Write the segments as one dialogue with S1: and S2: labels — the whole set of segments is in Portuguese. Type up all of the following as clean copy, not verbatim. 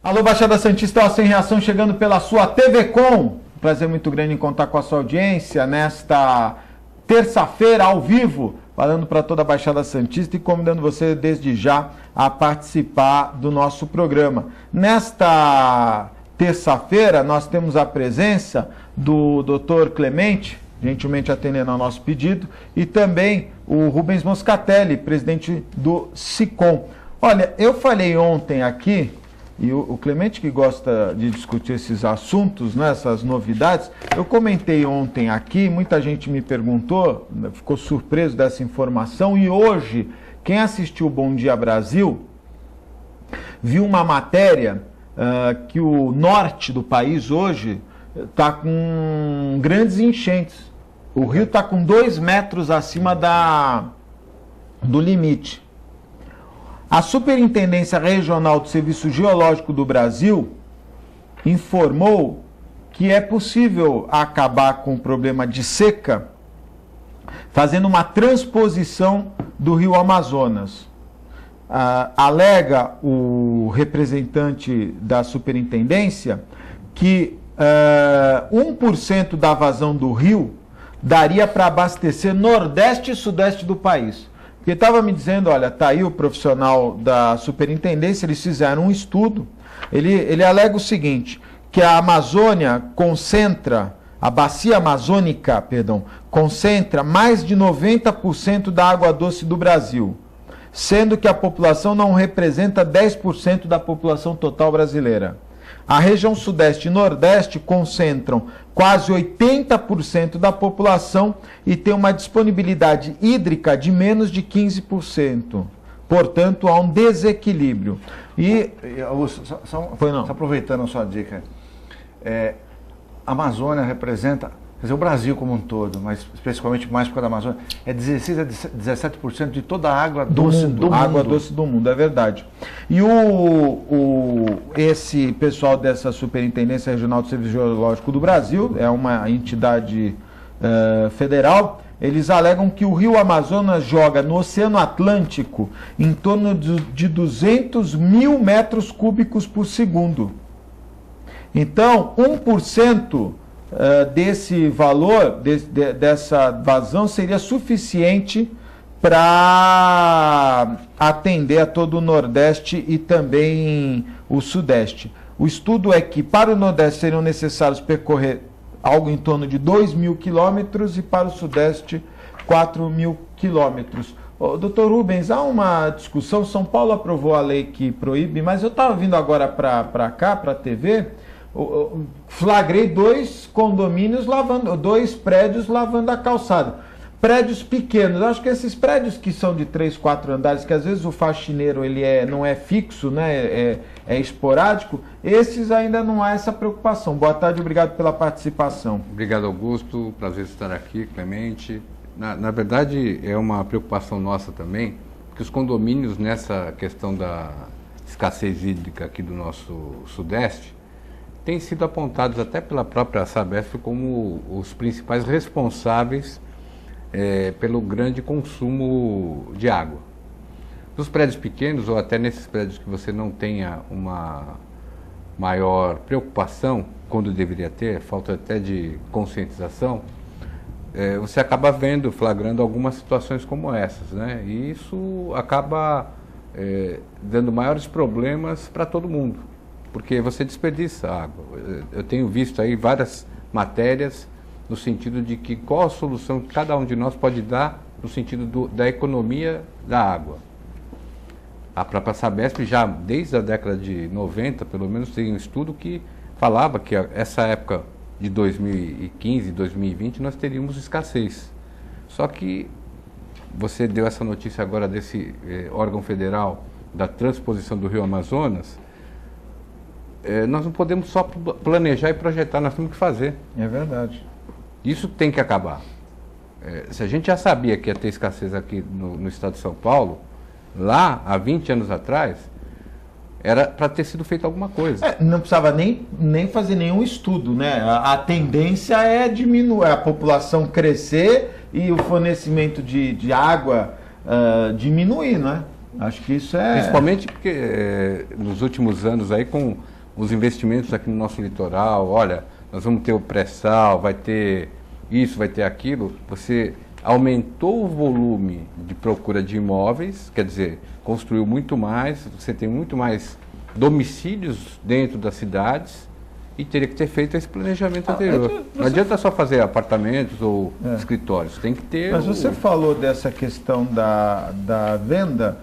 S1: Alô, Baixada Santista, ó, Sem Reação chegando pela sua TV Com. Prazer muito grande em contar com a sua audiência nesta terça-feira, ao vivo, falando para toda a Baixada Santista e convidando você desde já a participar do nosso programa. Nesta terça-feira, nós temos a presença do Dr. Clemente, gentilmente atendendo ao nosso pedido, e também o Rubens Moscatelli, presidente do SICOM. Olha, eu falei ontem aqui, e o Clemente que gosta de discutir esses assuntos, né, essas novidades, eu comentei ontem aqui, muita gente me perguntou, ficou surpreso dessa informação, e hoje, quem assistiu Bom Dia Brasil, viu uma matéria que o norte do país hoje está com grandes enchentes. O rio está com 2 metros acima do limite. A Superintendência Regional do Serviço Geológico do Brasil informou que é possível acabar com o problema de seca fazendo uma transposição do rio Amazonas. Alega o representante da superintendência que 1% da vazão do rio daria para abastecer Nordeste e Sudeste do país. Porque estava me dizendo, olha, está aí o profissional da superintendência, eles fizeram um estudo, ele alega o seguinte, que a Amazônia concentra, a bacia amazônica, concentra mais de 90% da água doce do Brasil, sendo que a população não representa 10% da população total brasileira. A região Sudeste e Nordeste concentram quase 80% da população e tem uma disponibilidade hídrica de menos de 15%. Portanto, há um desequilíbrio.
S2: Só aproveitando a sua dica, a Amazônia representa, quer dizer, o Brasil como um todo, mas especificamente mais por causa da Amazônia, é 16 a 17% de toda a água doce do mundo.
S1: Água doce do mundo, é verdade. E esse pessoal dessa Superintendência Regional do Serviço Geológico do Brasil, é uma entidade federal, eles alegam que o rio Amazonas joga no Oceano Atlântico em torno de 200 mil metros cúbicos por segundo. Então, 1% desse valor, dessa vazão, seria suficiente para atender a todo o Nordeste e também o Sudeste. O estudo é que para o Nordeste seriam necessários percorrer algo em torno de 2.000 quilômetros e para o Sudeste 4.000 quilômetros. Doutor Rubens, há uma discussão, São Paulo aprovou a lei que proíbe, mas eu estava vindo agora para cá, para a TV, flagrei 2 condomínios lavando, 2 prédios lavando a calçada. Prédios pequenos, acho que esses prédios que são de 3, 4 andares, que às vezes o faxineiro não é fixo, né, é esporádico, esses ainda não há essa preocupação. Boa tarde, obrigado pela participação.
S3: Obrigado, Augusto, prazer estar aqui, Clemente. Na verdade, é uma preocupação nossa também, porque os condomínios nessa questão da escassez hídrica aqui do nosso Sudeste, têm sido apontados até pela própria Sabesp como os principais responsáveis pelo grande consumo de água. Nos prédios pequenos, ou até nesses prédios que você não tenha uma maior preocupação, quando deveria ter, falta até de conscientização, você acaba flagrando algumas situações como essas, né? E isso acaba dando maiores problemas para todo mundo, porque você desperdiça água. Eu tenho visto aí várias matérias no sentido de que qual a solução que cada um de nós pode dar no sentido da economia da água. A própria Sabesp já desde a década de 90, pelo menos, tem um estudo que falava que essa época de 2015, 2020, nós teríamos escassez. Só que você deu essa notícia agora desse órgão federal da transposição do Rio Amazonas. Nós não podemos só planejar e projetar, nós temos que fazer.
S1: É verdade.
S3: Isso tem que acabar. Se a gente já sabia que ia ter escassez aqui no estado de São Paulo, lá, há 20 anos atrás, era para ter sido feito alguma coisa.
S1: Não precisava nem fazer nenhum estudo, né? A tendência é diminuir, a população crescer e o fornecimento de água diminuir, não é? Acho que isso é...
S3: Principalmente porque nos últimos anos aí com os investimentos aqui no nosso litoral, olha, nós vamos ter o pré-sal, vai ter isso, vai ter aquilo, você aumentou o volume de procura de imóveis, quer dizer, construiu muito mais, você tem muito mais domicílios dentro das cidades e teria que ter feito esse planejamento anterior. Não adianta só fazer apartamentos ou escritórios, tem que ter...
S1: Mas você falou dessa questão da venda,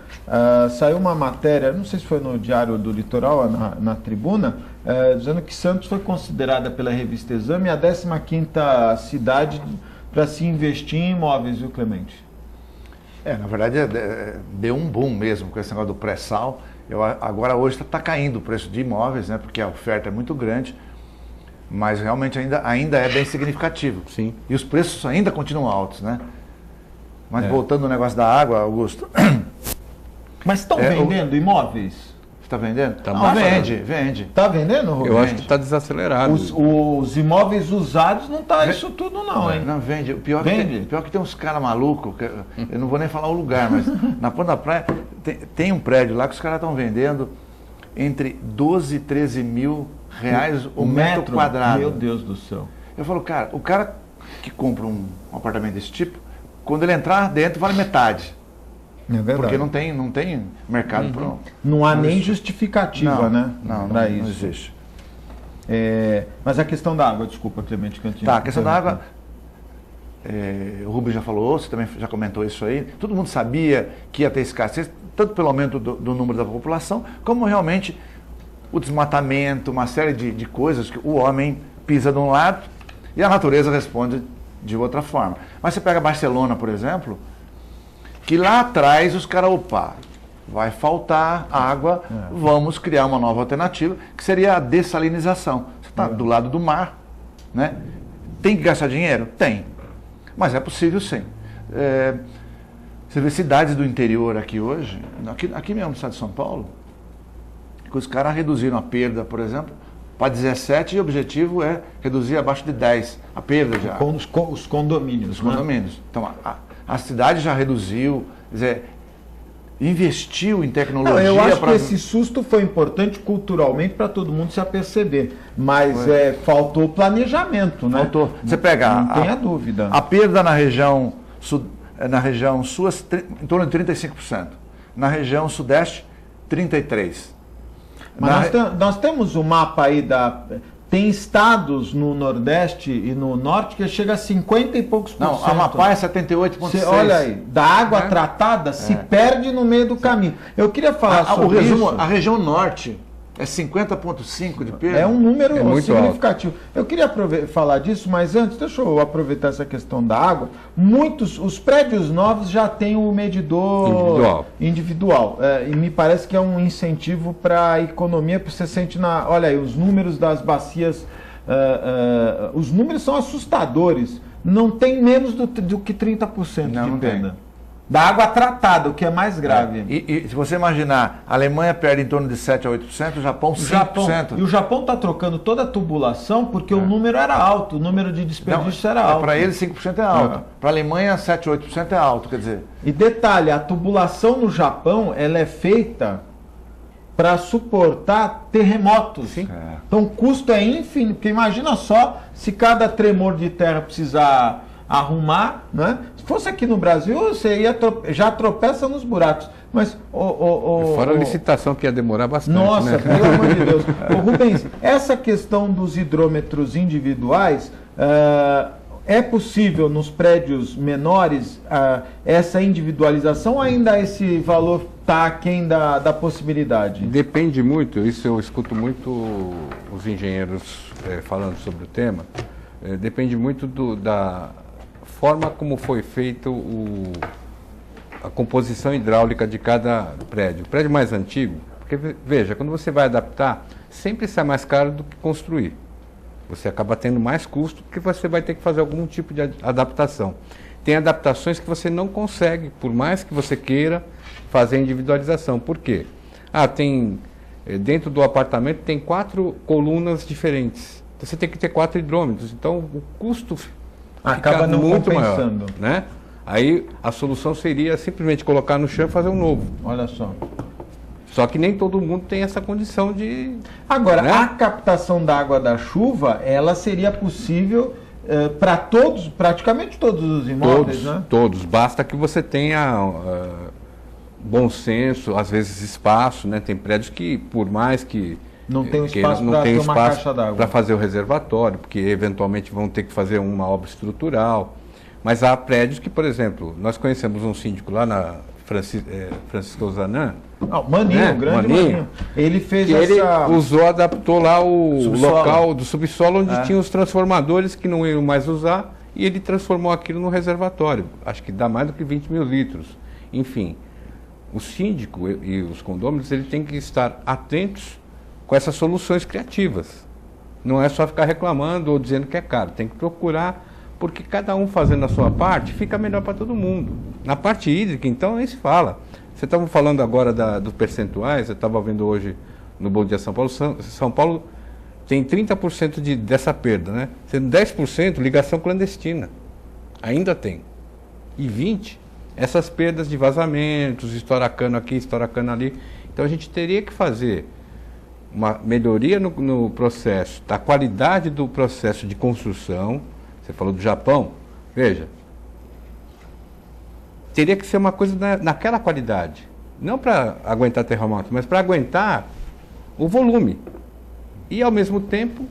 S1: saiu uma matéria, não sei se foi no Diário do Litoral, na Tribuna, dizendo que Santos foi considerada pela revista Exame a 15ª cidade para se investir em imóveis, viu, Clemente?
S2: Na verdade, deu um boom mesmo com esse negócio do pré-sal. Agora, hoje, está caindo o preço de imóveis, né, porque a oferta é muito grande, mas realmente ainda é bem significativo.
S3: Sim.
S2: E os preços ainda continuam altos, né? Mas voltando ao negócio da água, Augusto...
S1: Mas estão vendendo imóveis?
S2: Está vendendo?
S3: Tá
S2: vende.
S1: Está vendendo, Rubens?
S3: Eu acho que está desacelerado.
S1: Os imóveis usados não está isso tudo não, hein?
S2: Não, vende. O pior que tem uns caras malucos, eu não vou nem falar o lugar, mas na ponta da praia tem um prédio lá que os caras estão vendendo entre 12 e 13 mil reais o metro quadrado.
S1: Meu Deus do céu.
S2: Eu falo, cara, o cara que compra um apartamento desse tipo, quando ele entrar dentro vale metade.
S1: É verdade.
S2: Porque não tem mercado pronto.
S1: Não há nem justificativa, né?
S2: Não existe.
S1: Mas a questão da água, desculpa, Clemente, que eu tinha...
S2: Tá, a questão da água, o Rubens já falou, você também já comentou isso aí. Todo mundo sabia que ia ter escassez, tanto pelo aumento do número da população, como realmente o desmatamento, uma série de coisas que o homem pisa de um lado e a natureza responde de outra forma. Mas você pega Barcelona, por exemplo, que lá atrás os caras, vai faltar água, vamos criar uma nova alternativa, que seria a dessalinização. Você está do lado do mar, né? Tem que gastar dinheiro? Tem. Mas é possível sim. Você vê cidades do interior aqui hoje, aqui mesmo no estado de São Paulo, que os caras reduziram a perda, por exemplo, para 17 e o objetivo é reduzir abaixo de 10 a perda de água.
S1: Com os condomínios.
S2: Os condomínios. Então, a cidade já reduziu, quer dizer, investiu em tecnologia.
S1: Eu acho que esse susto foi importante culturalmente para todo mundo se aperceber, mas faltou planejamento, né?
S2: Faltou. Você pega,
S1: não tenha dúvida.
S2: A perda na região sul, em torno de 35%. Na região sudeste, 33%.
S1: Mas nós temos um mapa aí Tem estados no Nordeste e no Norte que chega a 50 e poucos por cento.
S2: Não, Amapá é 78,6%.
S1: Olha aí, da água tratada se perde no meio do caminho. Eu queria falar sobre isso.
S2: A região Norte é 50,5% de perda.
S1: É um número
S3: muito
S1: significativo. Alto. Eu queria falar disso, mas antes, deixa eu aproveitar essa questão da água. Os prédios novos já têm o medidor individual. E me parece que é um incentivo para a economia, porque você sente olha aí, os números das bacias, os números são assustadores. Não tem menos do que 30% de perda. Da água tratada, o que é mais grave.
S2: E se você imaginar, a Alemanha perde em torno de 7% a 8%, o Japão 5%.
S1: E o Japão está trocando toda a tubulação porque o número era alto, o número de desperdício era alto.
S2: Para eles 5% é alto. Para a Alemanha 7% a 8% é alto, quer dizer.
S1: E detalhe, a tubulação no Japão ela é feita para suportar terremotos.
S3: Sim.
S1: Então o custo é infinito, porque imagina só se cada tremor de terra precisar arrumar, né? Se fosse aqui no Brasil, você já tropeça nos buracos. Mas
S3: fora a licitação que ia demorar bastante.
S1: Nossa,
S3: né?
S1: Pelo amor de Deus. Rubens, essa questão dos hidrômetros individuais, é possível nos prédios menores essa individualização ou ainda esse valor está aquém da possibilidade?
S3: Depende muito, isso eu escuto muito os engenheiros falando sobre o tema, depende muito da forma como foi feito a composição hidráulica de cada prédio. O prédio mais antigo, porque veja, quando você vai adaptar, sempre sai mais caro do que construir. Você acaba tendo mais custo porque você vai ter que fazer algum tipo de adaptação. Tem adaptações que você não consegue, por mais que você queira fazer individualização. Por quê? Dentro do apartamento tem 4 colunas diferentes. Então você tem que ter 4 hidrômetros. Então o custo
S1: acaba não
S3: muito
S1: compensando.
S3: Maior, né? Aí a solução seria simplesmente colocar no chão e fazer um novo.
S1: Olha só.
S3: Só que nem todo mundo tem essa condição de...
S1: Agora, né? A captação da água da chuva, ela seria possível para todos, praticamente todos os imóveis, né?
S3: Todos. Basta que você tenha bom senso, às vezes espaço, né? Tem prédios que, por mais que...
S1: Não tem espaço para ter uma caixa d'água.
S3: Para fazer o reservatório, porque eventualmente vão ter que fazer uma obra estrutural. Mas há prédios que, por exemplo, nós conhecemos um síndico lá na Francisco Zanã.
S1: Maninho, né? Grande Maninho. Ele fez essa...
S3: Ele adaptou lá o local do subsolo onde tinha os transformadores que não iam mais usar e ele transformou aquilo no reservatório. Acho que dá mais do que 20 mil litros. Enfim, o síndico e os condôminos, ele tem que estar atentos com essas soluções criativas. Não é só ficar reclamando ou dizendo que é caro. Tem que procurar, porque cada um fazendo a sua parte, fica melhor para todo mundo. Na parte hídrica, então, nem se fala. Você estava falando agora dos percentuais, eu estava vendo hoje no Bom Dia São Paulo. São Paulo tem 30% dessa perda, né? Sendo 10% ligação clandestina. Ainda tem. E 20% essas perdas de vazamentos, estoura cano aqui, estoura cano ali. Então a gente teria que fazer uma melhoria no processo, da qualidade do processo de construção. Você falou do Japão, veja, teria que ser uma coisa naquela qualidade, não para aguentar terremoto, mas para aguentar o volume e ao mesmo tempo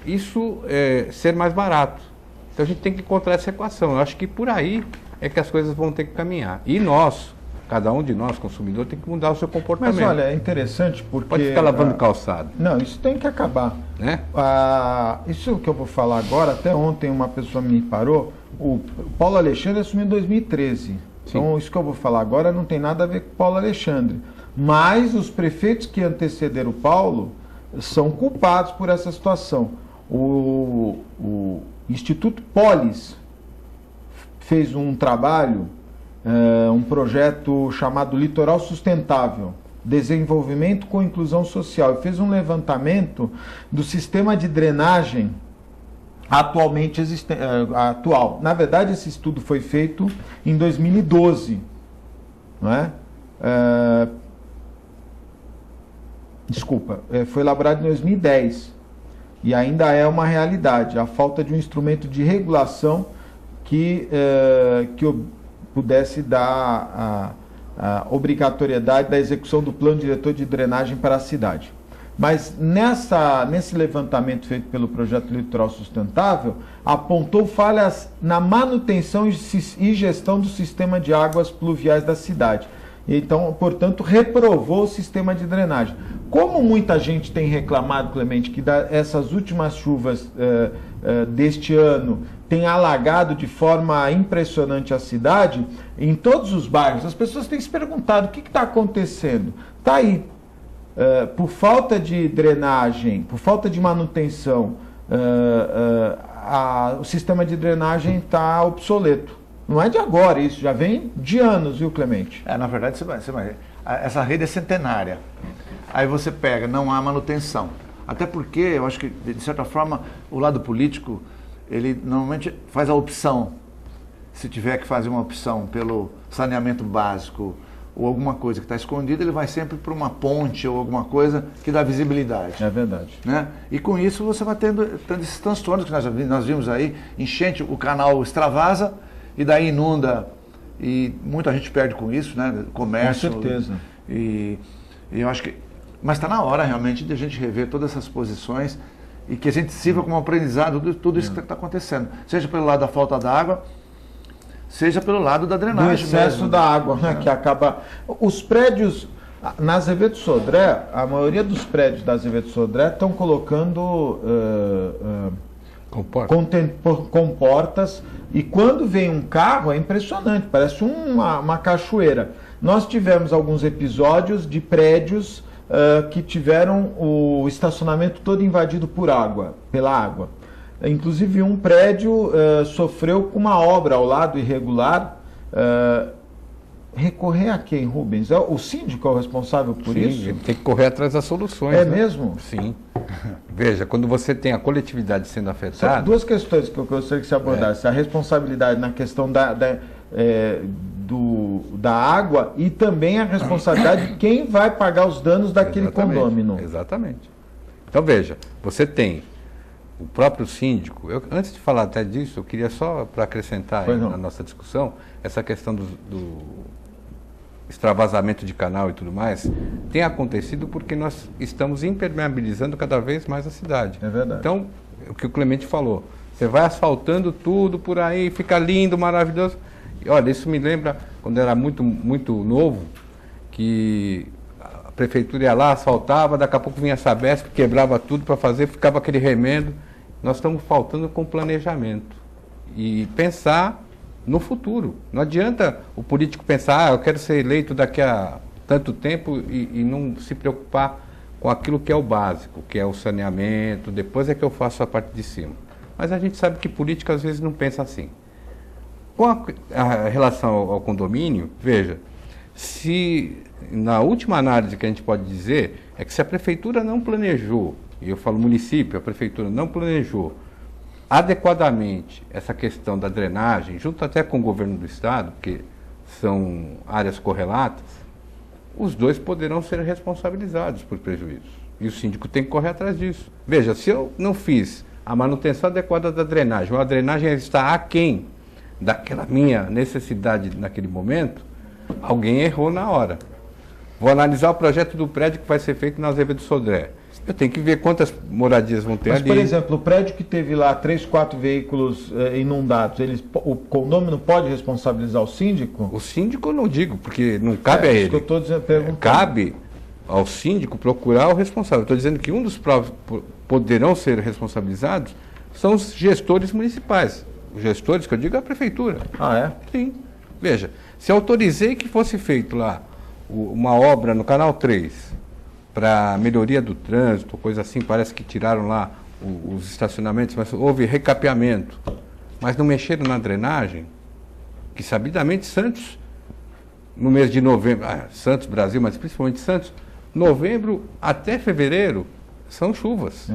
S3: isso ser mais barato. Então a gente tem que encontrar essa equação. Eu acho que por aí é que as coisas vão ter que caminhar. E nós, cada um de nós, consumidor, tem que mudar o seu comportamento.
S1: Mas olha, é interessante porque...
S3: Pode ficar lavando calçado.
S1: Não, isso tem que acabar.
S3: Né?
S1: Isso que eu vou falar agora, até ontem uma pessoa me parou, o Paulo Alexandre assumiu em 2013. Sim. Então isso que eu vou falar agora não tem nada a ver com o Paulo Alexandre. Mas os prefeitos que antecederam o Paulo são culpados por essa situação. O Instituto Polis fez um trabalho, um projeto chamado Litoral Sustentável, Desenvolvimento com Inclusão Social, e fez um levantamento do sistema de drenagem atualmente atual. Na verdade, esse estudo foi feito em 2012, não é? Foi elaborado em 2010 e ainda é uma realidade a falta de um instrumento de regulação que pudesse dar a obrigatoriedade da execução do plano diretor de drenagem para a cidade. Mas nesse levantamento feito pelo projeto Litoral Sustentável, apontou falhas na manutenção e gestão do sistema de águas pluviais da cidade. Então, portanto, reprovou o sistema de drenagem. Como muita gente tem reclamado, Clemente, que essas últimas chuvas deste ano têm alagado de forma impressionante a cidade, em todos os bairros, as pessoas têm se perguntado o que está acontecendo. Está aí. Por falta de drenagem, por falta de manutenção, o sistema de drenagem está obsoleto. Não é de agora isso, já vem de anos, viu, Clemente?
S2: Na verdade, você vai, essa rede é centenária. Aí você pega, não há manutenção. Até porque, eu acho que, de certa forma, o lado político, ele normalmente faz a opção. Se tiver que fazer uma opção pelo saneamento básico ou alguma coisa que está escondida, ele vai sempre para uma ponte ou alguma coisa que dá visibilidade.
S1: É verdade.
S2: Né? E com isso você vai tendo esses transtornos que nós vimos aí, enchente, o canal extravasa, e daí inunda, e muita gente perde com isso, né? Comércio.
S1: Com certeza.
S2: E eu acho que... Mas está na hora realmente de a gente rever todas essas posições e que a gente sirva como aprendizado de tudo isso que está acontecendo. Seja pelo lado da falta d'água, seja pelo lado da drenagem.
S1: Do excesso
S2: mesmo,
S1: da água, né? Que acaba... Os prédios... Na Azevedo Sodré, a maioria dos prédios da Azevedo Sodré estão colocando... comportas, e quando vem um carro é impressionante, parece uma cachoeira. Nós tivemos alguns episódios de prédios que tiveram o estacionamento todo invadido pela água. Inclusive um prédio sofreu com uma obra ao lado irregular. Recorrer a quem, Rubens? O síndico é o responsável por isso?
S3: Ele tem que correr atrás das soluções.
S1: É
S3: né?
S1: mesmo?
S3: Sim. Veja, quando você tem a coletividade sendo afetada...
S1: São duas questões que eu gostaria que você abordasse. A responsabilidade na questão da água e também a responsabilidade de quem vai pagar os danos daquele condômino.
S3: Exatamente. Então veja, você tem o próprio síndico. Antes de falar até disso, eu queria só para acrescentar na nossa discussão essa questão do extravasamento de canal e tudo mais, tem acontecido porque nós estamos impermeabilizando cada vez mais a cidade.
S1: É verdade.
S3: Então, o que o Clemente falou, você vai asfaltando tudo por aí, fica lindo, maravilhoso. E olha, isso me lembra quando eu era muito novo, que a prefeitura ia lá, asfaltava, daqui a pouco vinha a Sabesp, quebrava tudo para fazer, ficava aquele remendo. Nós estamos faltando com planejamento e pensar no futuro. Não adianta o político pensar, eu quero ser eleito daqui a tanto tempo e não se preocupar com aquilo que é o básico, que é o saneamento, depois é que eu faço a parte de cima. Mas a gente sabe que política às vezes não pensa assim. Com a relação ao condomínio, veja, se na última análise que a gente pode dizer é que se a prefeitura não planejou, e eu falo município, a prefeitura não planejou adequadamente essa questão da drenagem, junto até com o governo do estado, que são áreas correlatas, os dois poderão ser responsabilizados por prejuízos. E o síndico tem que correr atrás disso. Veja, se eu não fiz a manutenção adequada da drenagem, ou a drenagem está aquém daquela minha necessidade naquele momento, alguém errou na hora. Vou analisar o projeto do prédio que vai ser feito na Azevedo Sodré. Eu tenho que ver quantas moradias vão ter ali.
S1: Mas, por exemplo, o prédio que teve lá 3, 4 veículos inundados, o condomínio pode responsabilizar o síndico?
S3: O síndico eu não digo, porque não cabe a ele.
S1: Isso que eu estou perguntando.
S3: Cabe ao síndico procurar o responsável. Estou dizendo que um dos poderão ser responsabilizados são os gestores municipais. Os gestores, que eu digo, é a prefeitura.
S1: Ah, é?
S3: Sim. Veja, se autorizei que fosse feito lá uma obra no Canal 3 para melhoria do trânsito, coisa assim, parece que tiraram lá os estacionamentos, mas houve recapeamento, mas não mexeram na drenagem, que sabidamente Santos, no mês de novembro, Santos, Brasil, mas principalmente Santos, novembro até fevereiro são chuvas.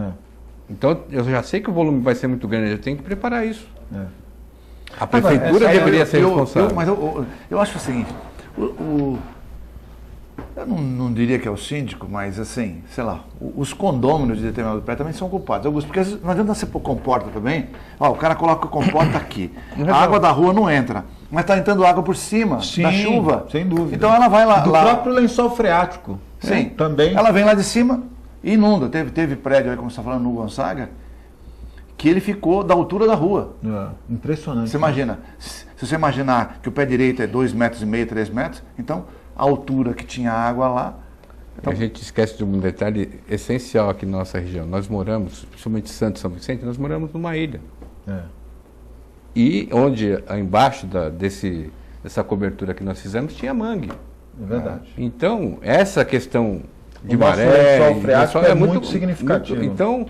S3: Então, eu já sei que o volume vai ser muito grande, eu tenho que preparar isso. A prefeitura deveria ser responsável.
S2: Mas eu acho o seguinte, eu não diria que é o síndico, mas assim, sei lá, os condôminos de determinado prédio também são culpados, Augusto, porque não adianta você pôr comporta também, o cara coloca o comporta aqui, a água da rua não entra, mas está entrando água por cima da chuva.
S1: Sem dúvida.
S2: Então ela vai lá...
S1: Do próprio lençol freático.
S2: Sim,
S1: também.
S2: Ela vem lá de cima e inunda. Teve prédio aí, como você está falando, no Gonzaga, que ele ficou da altura da rua.
S1: Impressionante.
S2: Você imagina, se você imaginar que o pé direito é 2,5 metros, 3 metros, então a altura que tinha água lá... Então...
S3: A gente esquece de um detalhe essencial aqui na nossa região. Nós moramos, principalmente Santos, São Vicente, nós moramos numa ilha. E onde, embaixo dessa cobertura que nós fizemos, tinha mangue.
S1: É verdade.
S3: Então, essa questão de
S1: maré... O freático é muito significativo.
S3: Então,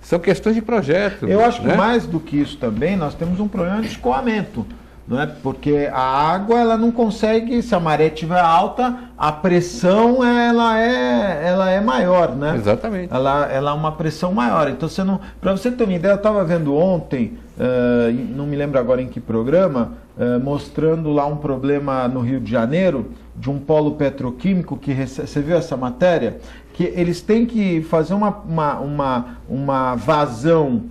S3: são questões de projeto.
S1: Eu acho que mais do que isso também, nós temos um problema de escoamento. Não é? Porque a água ela não consegue, se a maré estiver alta, a pressão ela é maior, né?
S3: Exatamente.
S1: Ela é uma pressão maior. Então você não, para você ter uma ideia, eu estava vendo ontem, não me lembro agora em que programa, mostrando lá um problema no Rio de Janeiro de um polo petroquímico que você viu essa matéria, que eles têm que fazer uma vazão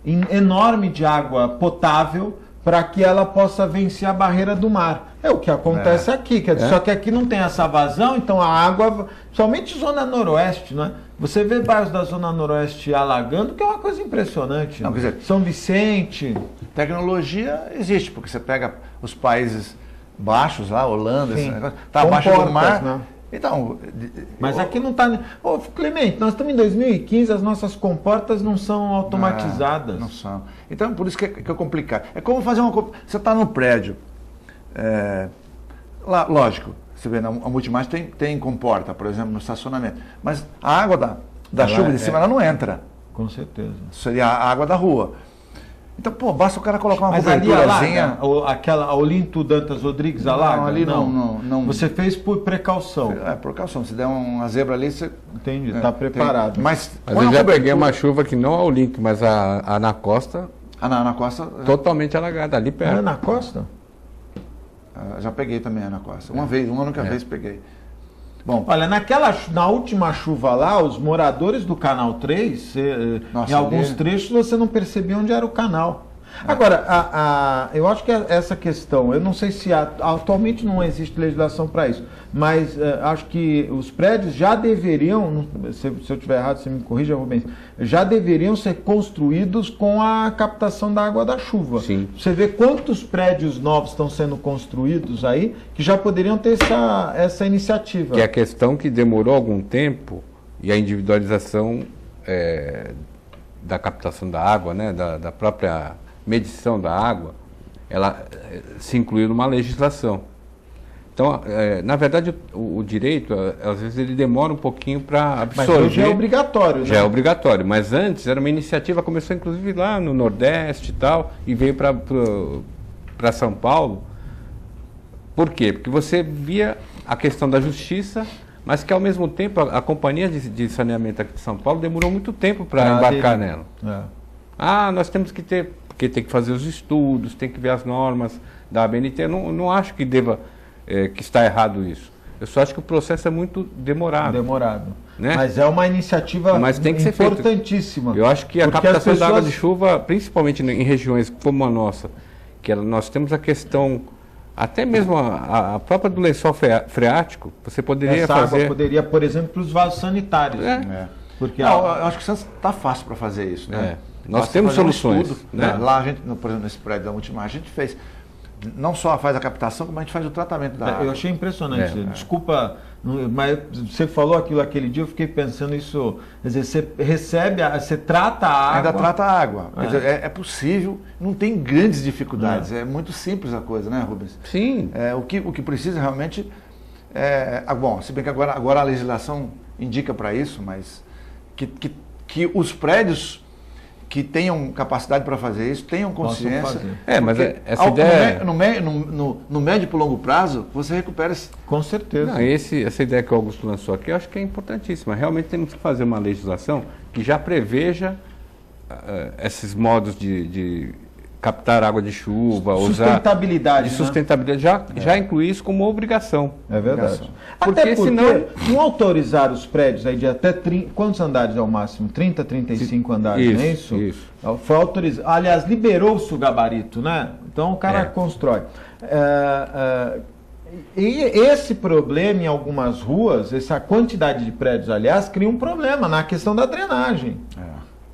S1: enorme de água potável para que ela possa vencer a barreira do mar. É o que acontece aqui, quer dizer, só que aqui não tem essa vazão, então a água, somente zona noroeste, né? Você vê bairros da zona noroeste alagando, que é uma coisa impressionante.
S2: Não, quer dizer,
S1: São Vicente...
S2: Tecnologia existe, porque você pega os países baixos lá, Holanda, esse negócio, tá
S1: Comportas,
S2: abaixo do mar...
S1: Né?
S2: Então,
S1: mas aqui não está... Clemente, nós estamos em 2015, as nossas comportas não são automatizadas.
S2: Não são. Então, por isso que é complicado. É como fazer uma... Você está no prédio. Lá, lógico, você vê, a Multimais tem comporta, por exemplo, no estacionamento. Mas a água da chuva de cima, ela não entra.
S1: Com certeza.
S2: Seria a água da rua. Então, basta o cara colocar uma
S1: coberturazinha. Aquela Olinto Dantas Rodrigues alaga?
S2: Não, ali não.
S1: Você fez por precaução.
S2: Precaução. Se der uma zebra ali, você...
S1: Entendi, está preparado.
S2: Mas
S3: eu já peguei uma chuva que não a Olinto, mas a na Costa...
S2: Na Costa...
S3: Totalmente alagada, ali perto.
S1: Na Costa?
S2: Já peguei também na costa. Uma única vez peguei.
S1: Bom, olha, na última chuva lá, os moradores do Canal 3, em alguns trechos você não percebia onde era o canal. Agora, eu acho que essa questão, eu não sei se atualmente não existe legislação para isso, mas acho que os prédios já deveriam, se eu estiver errado, você me corrija, Rubens, já deveriam ser construídos com a captação da água da chuva.
S3: Sim.
S1: Você vê quantos prédios novos estão sendo construídos aí que já poderiam ter essa iniciativa.
S3: Que é a questão que demorou algum tempo e a individualização da captação da água, né, da própria medição da água, ela se incluiu numa legislação. Então, na verdade, o direito, às vezes, ele demora um pouquinho para absorver.
S1: Mas hoje é obrigatório, né?
S3: Já é obrigatório, mas antes era uma iniciativa, começou inclusive lá no Nordeste e tal, e veio para São Paulo. Por quê? Porque você via a questão da justiça, mas que ao mesmo tempo a companhia de saneamento aqui de São Paulo demorou muito tempo para embarcar nela. Nós temos que ter, porque tem que fazer os estudos, tem que ver as normas da ABNT. Eu não acho que deva, que está errado isso. Eu só acho que o processo é muito demorado.
S1: Né? Mas é uma iniciativa importantíssima.
S3: Eu acho que a captação da água de chuva, principalmente em regiões como a nossa, que nós temos a questão, até mesmo a própria do lençol freático, você poderia fazer...
S1: Água poderia, por exemplo, para os vasos sanitários.
S2: Porque eu acho que está fácil para fazer isso, né?
S3: Nós temos soluções. Né?
S2: Lá, por exemplo, nesse prédio da Ultimar, a gente fez, não só faz a captação, como a gente faz o tratamento da água.
S1: Eu achei impressionante. Desculpa, mas você falou aquilo aquele dia, eu fiquei pensando isso. Quer dizer, você trata a água.
S2: Ainda trata a água. Quer dizer, é possível, não tem grandes dificuldades. É muito simples a coisa, né, Rubens?
S3: Sim.
S2: O que precisa realmente bom, se bem que agora a legislação indica para isso, mas que os prédios que tenham capacidade para fazer isso, tenham consciência.
S3: Mas essa ideia...
S2: No médio e longo prazo, você recupera esse...
S1: Com certeza.
S3: Essa ideia que o Augusto lançou aqui, eu acho que é importantíssima. Realmente temos que fazer uma legislação que já preveja esses modos de captar água de chuva,
S1: sustentabilidade,
S3: já incluir isso como obrigação.
S1: É verdade.
S3: Porque
S1: até porque
S3: senão
S1: não autorizaram os prédios aí de até 30, quantos andares é o máximo? 30, 35 andares, não é isso?
S3: Isso.
S1: Foi autorizado. Aliás, liberou-se o gabarito, né? Então o cara constrói. E esse problema em algumas ruas, essa quantidade de prédios, aliás, cria um problema na questão da drenagem.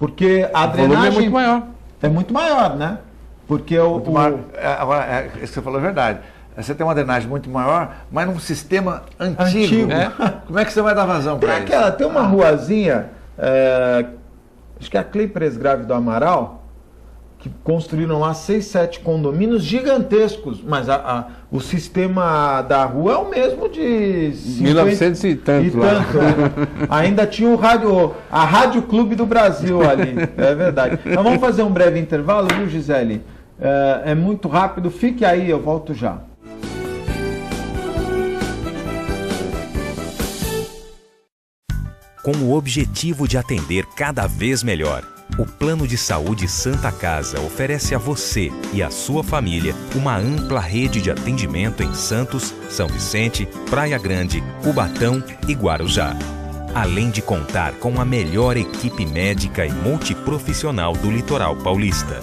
S1: Porque a drenagem
S3: é muito maior.
S1: É muito maior, né? Porque
S2: agora, isso que você falou é verdade. Você tem uma drenagem muito maior, mas num sistema antigo. Como é que você vai dar vazão para isso?
S1: Tem uma ruazinha, acho que é a Clay Presgrave do Amaral, que construíram lá 6, 7 condomínios gigantescos, mas o sistema da rua é o mesmo de
S3: 1900 e tanto lá.
S1: Ainda tinha a Rádio Clube do Brasil ali, é verdade. Então vamos fazer um breve intervalo, viu, Gisele? É muito rápido, fique aí, eu volto já.
S4: Com o objetivo de atender cada vez melhor, o Plano de Saúde Santa Casa oferece a você e a sua família uma ampla rede de atendimento em Santos, São Vicente, Praia Grande, Cubatão e Guarujá. Além de contar com a melhor equipe médica e multiprofissional do litoral paulista.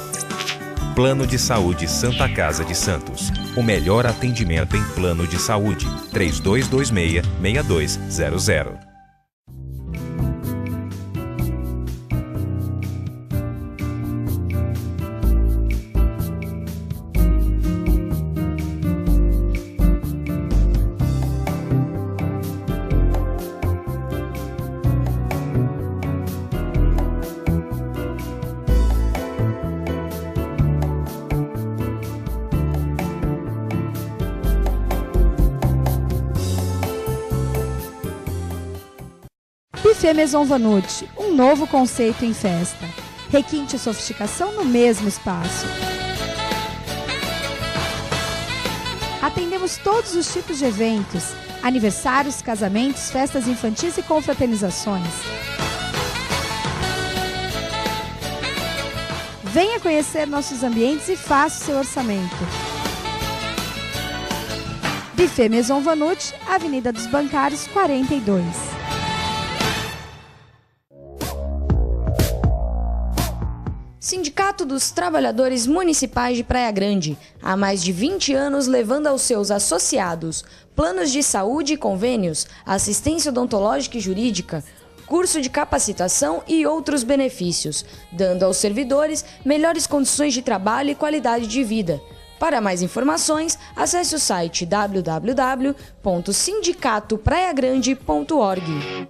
S4: Plano de Saúde Santa Casa de Santos. O melhor atendimento em plano de saúde. 3226-6200.
S5: Buffet Maison Vannucci, um novo conceito em festa. Requinte e sofisticação no mesmo espaço. Atendemos todos os tipos de eventos, aniversários, casamentos, festas infantis e confraternizações. Venha conhecer nossos ambientes e faça o seu orçamento. Buffet Maison Vanucci, Avenida dos Bancários, 42.
S6: Sindicato dos Trabalhadores Municipais de Praia Grande, há mais de 20 anos levando aos seus associados planos de saúde e convênios, assistência odontológica e jurídica, curso de capacitação e outros benefícios, dando aos servidores melhores condições de trabalho e qualidade de vida. Para mais informações, acesse o site www.sindicatopraiagrande.org.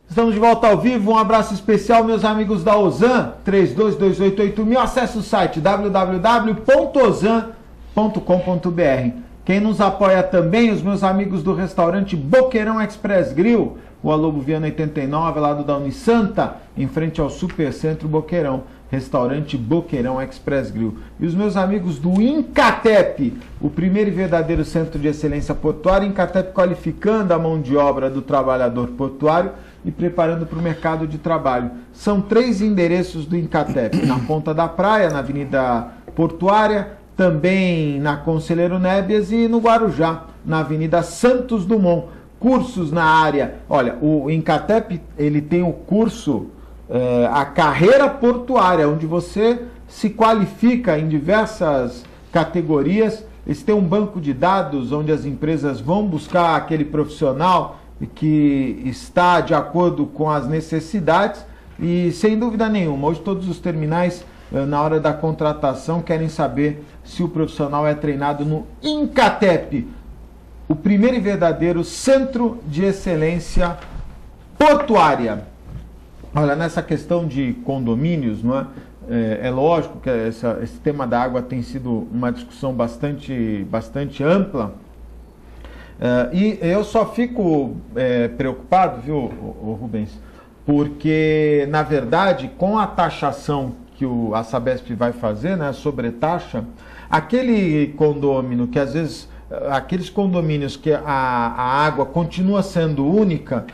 S1: Estamos de volta ao vivo, um abraço especial, meus amigos da Ozan, 32288000, acesse o site www.ozan.com.br. Quem nos apoia também, os meus amigos do restaurante Boqueirão Express Grill, Rua Lobo Viana 89, lado da Unisanta, em frente ao Supercentro Boqueirão, restaurante Boqueirão Express Grill. E os meus amigos do Incatep, o primeiro e verdadeiro centro de excelência portuária, Incatep qualificando a mão de obra do trabalhador portuário e preparando para o mercado de trabalho. São 3 endereços do Incatep, na Ponta da Praia, na Avenida Portuária, também na Conselheiro Nébias e no Guarujá, na Avenida Santos Dumont. Cursos na área, olha, o Incatep, ele tem o curso, a carreira portuária, onde você se qualifica em diversas categorias. Eles têm um banco de dados onde as empresas vão buscar aquele profissional que está de acordo com as necessidades e, sem dúvida nenhuma, hoje todos os terminais, na hora da contratação, querem saber se o profissional é treinado no Incatep, o primeiro e verdadeiro centro de excelência portuária. Olha, nessa questão de condomínios, não é? É lógico que esse tema da água tem sido uma discussão bastante ampla. E eu só fico preocupado, viu, Rubens, porque, na verdade, com a taxação que a Sabesp vai fazer, né, a sobretaxa, aquele condômino que, às vezes, aqueles condomínios que a água continua sendo única,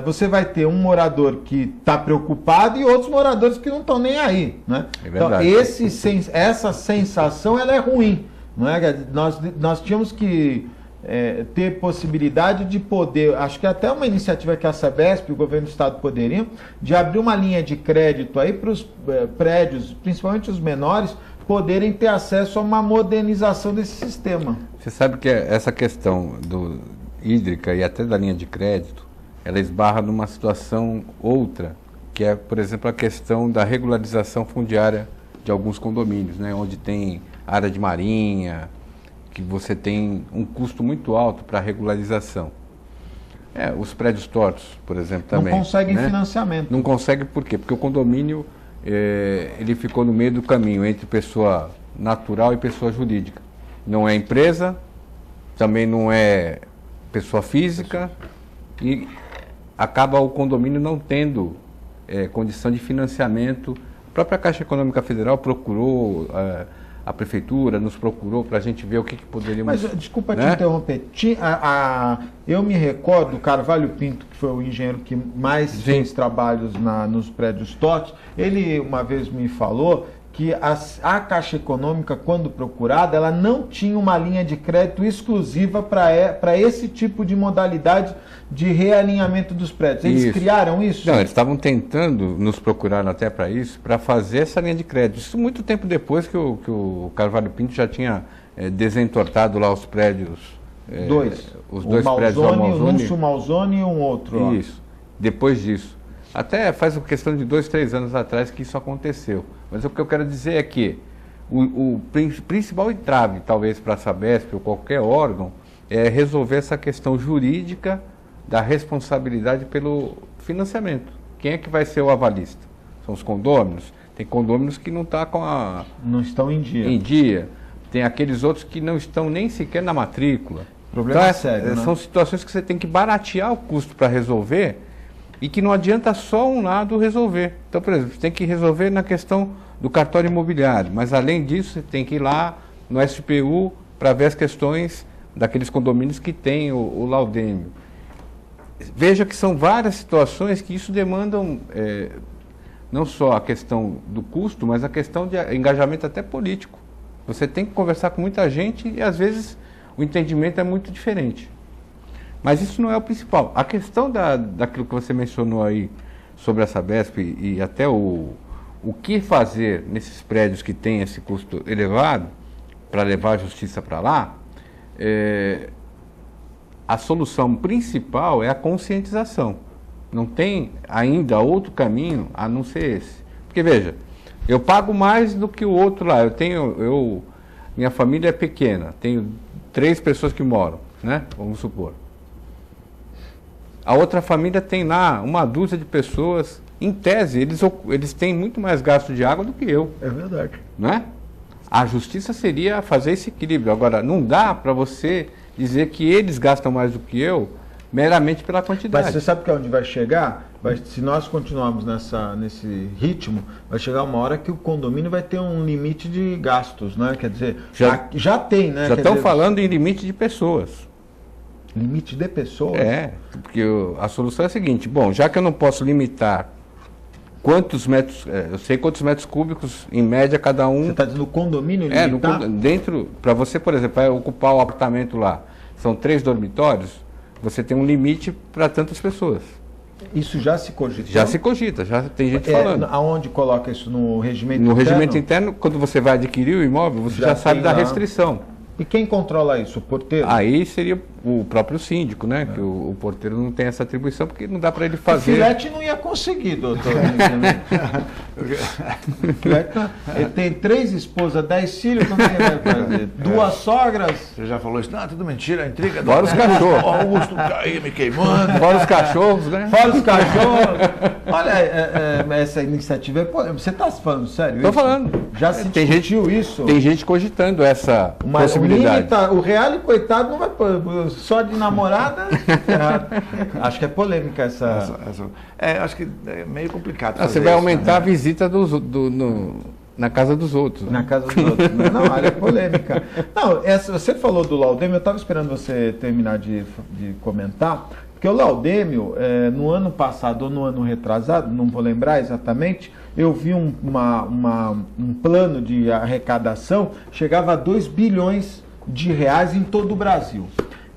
S1: você vai ter um morador que está preocupado e outros moradores que não estão nem aí, né? É verdade. Então, essa sensação, ela é ruim, não é? Nós tínhamos que ter possibilidade de poder, acho que até uma iniciativa que a Sabesp e o governo do estado poderiam, de abrir uma linha de crédito aí para os prédios, principalmente os menores, poderem ter acesso a uma modernização desse sistema.
S3: Você sabe que essa questão hídrica e até da linha de crédito, ela esbarra numa situação outra, que é, por exemplo, a questão da regularização fundiária de alguns condomínios, né, onde tem área de marinha, que você tem um custo muito alto para a regularização. Os prédios tortos, por exemplo, também.
S1: Não conseguem, né, financiamento.
S3: Não consegue por quê? Porque o condomínio ele ficou no meio do caminho entre pessoa natural e pessoa jurídica. Não é empresa, também não é pessoa física e acaba o condomínio não tendo condição de financiamento. A própria Caixa Econômica Federal procurou, a Prefeitura nos procurou para a gente ver o que poderíamos...
S1: Mas, desculpa te interromper, eu me recordo do Carvalho Pinto, que foi o engenheiro que mais fez trabalhos nos prédios tortos, ele uma vez me falou que a Caixa Econômica, quando procurada, ela não tinha uma linha de crédito exclusiva para esse tipo de modalidade de realinhamento dos prédios. Eles criaram isso?
S3: Não, eles estavam tentando, nos procurar até para isso, para fazer essa linha de crédito. Isso muito tempo depois que o Carvalho Pinto já tinha desentortado lá os prédios. Os dois prédios do Malzone.
S1: O Núncio Malzone e um outro.
S3: Isso, depois disso. Até faz questão de 2, 3 anos atrás que isso aconteceu. Mas o que eu quero dizer é que o principal entrave, talvez, para a Sabesp ou qualquer órgão, é resolver essa questão jurídica da responsabilidade pelo financiamento. Quem é que vai ser o avalista? São os condôminos? Tem condôminos que não estão
S1: não estão em dia.
S3: Em dia. Tem aqueles outros que não estão nem sequer na matrícula.
S1: Problema
S3: então,
S1: sério, né?
S3: São situações que você tem que baratear o custo para resolver e que não adianta só um lado resolver. Então, por exemplo, você tem que resolver na questão do cartório imobiliário, mas além disso você tem que ir lá no SPU para ver as questões daqueles condomínios que tem o laudêmio. Veja que são várias situações que isso demandam não só a questão do custo, mas a questão de engajamento até político. Você tem que conversar com muita gente e às vezes o entendimento é muito diferente. Mas isso não é o principal. A questão daquilo que você mencionou aí sobre a Sabesp e até o que fazer nesses prédios que têm esse custo elevado para levar a justiça para lá, a solução principal é a conscientização. Não tem ainda outro caminho a não ser esse. Porque veja, eu pago mais do que o outro lá. Minha família é pequena, tenho 3 pessoas que moram, né? Vamos supor. A outra família tem lá uma dúzia de pessoas. Em tese, eles têm muito mais gasto de água do que eu.
S1: É verdade.
S3: Não é? A justiça seria fazer esse equilíbrio. Agora, não dá para você dizer que eles gastam mais do que eu meramente pela quantidade.
S1: Mas você sabe que onde vai chegar? Se nós continuarmos nesse ritmo, vai chegar uma hora que o condomínio vai ter um limite de gastos, né? Quer dizer, já tem, né?
S3: Já estão falando em limite de pessoas.
S1: Limite de pessoas?
S3: Porque a solução é a seguinte, bom, já que eu não posso limitar quantos metros, eu sei quantos metros cúbicos em média cada um...
S1: Você está dizendo o condomínio limitar?
S3: Dentro, para você, por exemplo, vai ocupar o apartamento lá, são 3 dormitórios, você tem um limite para tantas pessoas.
S1: Isso já se cogita?
S3: Já se cogita, já tem gente falando.
S1: Aonde coloca isso? No regimento interno?
S3: No regimento interno, quando você vai adquirir o imóvel, você já sabe da restrição.
S1: E quem controla isso? O porteiro?
S3: Aí seria o próprio síndico, né? Que o porteiro não tem essa atribuição, porque não dá para ele fazer...
S1: O Filete não ia conseguir, doutor. Ele tem 3 esposas, 10 filhos, como ele vai fazer? 2 sogras.
S2: Você já falou isso? Não, tudo mentira, intriga.
S3: Fora os cachorros.
S2: Augusto Caí me queimando.
S3: Fora os cachorros, né?
S1: Fora os cachorros. Olha, essa iniciativa é polêmica. Você está falando sério?
S3: Estou falando.
S1: Já se discutiu isso?
S3: Tem gente cogitando essa possibilidade.
S1: O real, coitado, não vai só de namorada. Acho que é polêmica essa.
S2: Acho que é meio complicado.
S3: Você vai aumentar a visita na casa dos outros.
S1: Na casa dos outros. Não, área é polêmica. Não, você falou do laudêmio, eu estava esperando você terminar de comentar, porque o laudêmio, no ano passado ou no ano retrasado, não vou lembrar exatamente, eu vi um plano de arrecadação, chegava a 2 bilhões de reais em todo o Brasil.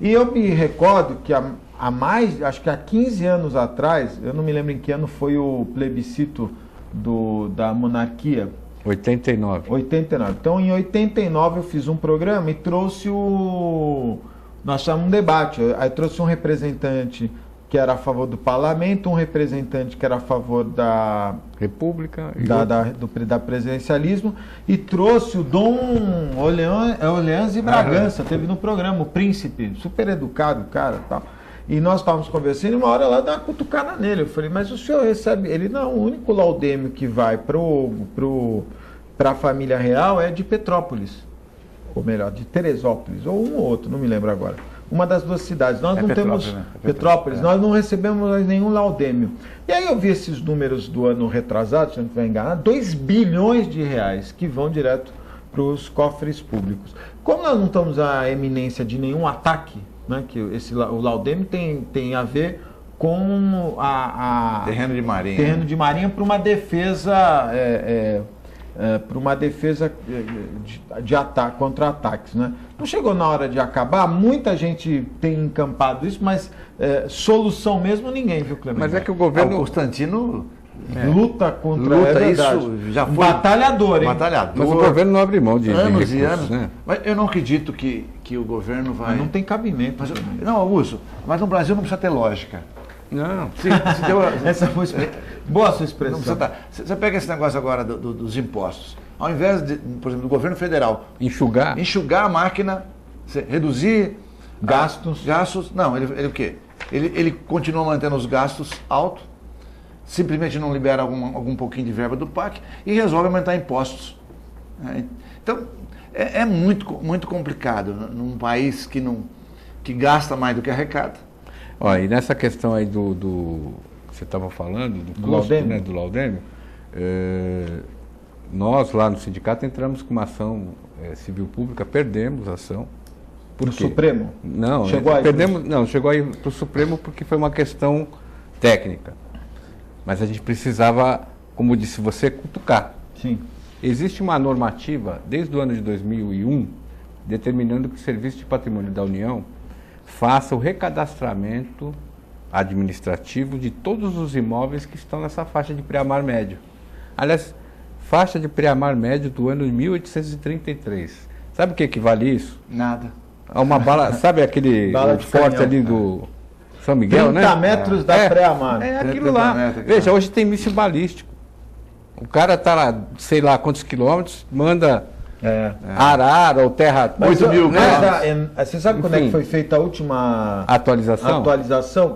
S1: E eu me recordo que acho que há 15 anos atrás, eu não me lembro em que ano foi o plebiscito da monarquia.
S3: 89.
S1: Então, em 89 eu fiz um programa e trouxe nós chamamos um debate. Aí trouxe um representante que era a favor do parlamento, um representante que era a favor da
S3: República,
S1: da presidencialismo, e trouxe o Dom Orleans e Bragança, teve no programa, o príncipe, super educado, cara, tal. E nós estávamos conversando e uma hora lá deu uma cutucada nele. Eu falei, mas o senhor recebe... Ele, não, o único laudêmio que vai para a família real é de Petrópolis, ou melhor, de Teresópolis, ou um ou outro, não me lembro agora. Uma das 2 cidades. Nós não temos... Né? Petrópolis, nós não recebemos nenhum laudêmio. E aí eu vi esses números do ano retrasado, se eu não estiver enganado, 2 bilhões de reais que vão direto para os cofres públicos. Como nós não estamos à eminência de nenhum ataque, né, que o laudêmio tem a ver com
S2: terreno de marinha.
S1: Terreno de marinha para uma defesa... para uma defesa de ataque, contra ataques, né? Não chegou na hora de acabar, muita gente tem encampado isso, mas solução mesmo ninguém, viu, Clemente?
S3: Mas é que o governo...
S2: O Constantino
S1: luta contra
S2: isso, já foi
S1: batalhador, hein?
S3: Mas o governo não abre mão de
S2: anos
S3: de recursos,
S2: e anos.
S3: Né?
S2: Mas eu não acredito que o governo vai...
S1: Mas não tem cabimento.
S2: Não, Augusto, mas no Brasil não precisa ter lógica.
S3: Não.
S1: Essa foi boa a sua expressão.
S2: Você pega esse negócio agora dos impostos. Ao invés de, por exemplo, do governo federal enxugar a máquina, reduzir
S1: gastos.
S2: Não, ele o quê? Ele continua mantendo os gastos altos, simplesmente não libera algum pouquinho de verba do PAC e resolve aumentar impostos. Então, é muito complicado num país que gasta mais do que arrecada.
S3: Olha, e nessa questão aí do que você estava falando, do custo, né, do laudêmio, nós lá no sindicato entramos com uma ação civil pública, perdemos a ação.
S1: Por quê? Supremo?
S3: Não, chegou aí para o Supremo porque foi uma questão técnica. Mas a gente precisava, como disse você, cutucar.
S1: Sim.
S3: Existe uma normativa, desde o ano de 2001, determinando que o Serviço de Patrimônio da União faça o recadastramento administrativo de todos os imóveis que estão nessa faixa de pré-amar médio. Aliás, faixa de pré-amar médio do ano de 1833. Sabe o que equivale isso?
S2: Nada.
S3: A uma bala, sabe aquele
S1: bala de
S3: forte
S1: canhão,
S3: ali do São Miguel,
S1: 30
S3: né?
S1: 30 metros da pré-amar.
S3: É aquilo lá. Veja, hoje tem míssil balístico. O cara tá lá, sei lá quantos quilômetros, manda Arara ou Terra...
S2: 8 mil,
S1: né? Você sabe quando é que foi feita a última atualização?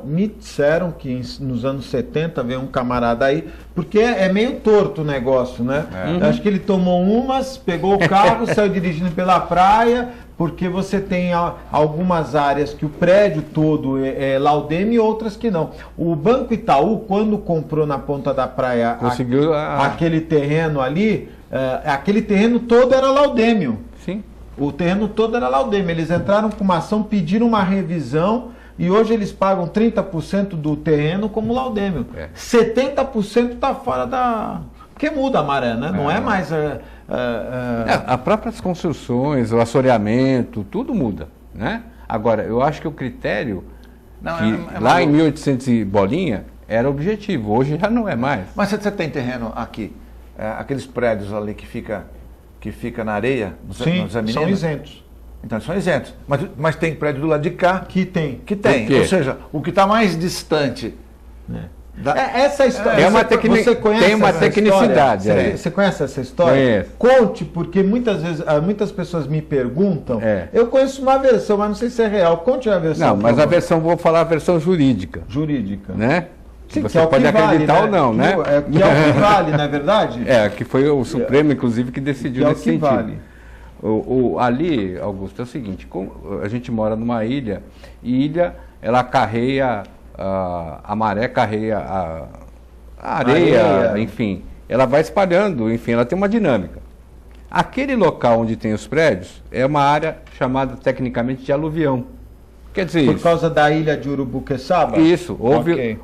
S1: Me disseram que nos anos 70 veio um camarada aí, porque é meio torto o negócio, né? Acho que ele tomou umas, pegou o carro, saiu dirigindo pela praia, porque você tem algumas áreas que o prédio todo é laudêmio e outras que não. O Banco Itaú, quando comprou na ponta da praia aquele terreno ali, aquele terreno todo era laudêmio.
S3: Sim.
S1: O terreno todo era laudêmio. Eles entraram com uma ação, pediram uma revisão e hoje eles pagam 30% do terreno como laudêmio. 70% está fora da... Porque muda a maré, né? Não é mais...
S3: As próprias construções, o assoreamento, tudo muda, né? Agora, eu acho que o critério lá em 1800 e bolinha era objetivo, hoje já não é mais.
S2: Mas você tem terreno aqui, aqueles prédios ali que fica na areia,
S1: sim, são isentos.
S2: Então são isentos. Mas tem prédio do lado de cá
S1: que tem.
S2: Ou seja, o que está mais distante...
S1: Essa história,
S3: você conhece tem uma tecnicidade.
S1: Você conhece essa história?
S3: Conheço.
S1: Conte, porque muitas vezes muitas pessoas me perguntam. Eu conheço uma versão, mas não sei se é real. Conte a versão.
S3: Não, mas a versão, vou falar a versão jurídica.
S1: Jurídica.
S3: Né?
S1: Sim,
S3: você pode acreditar ou não, né?
S1: Que é o que vale, não é verdade?
S3: Que foi o Supremo, inclusive, que decidiu nesse sentido. Vale. Ali, Augusto, é o seguinte, a gente mora numa ilha, e ilha, ela carreia... A maré carreia a areia, enfim, ela vai espalhando, enfim, ela tem uma dinâmica. Aquele local onde tem os prédios é uma área chamada tecnicamente de aluvião. Quer dizer
S1: Por causa da ilha de Urubuqueçaba?
S3: Isso, houve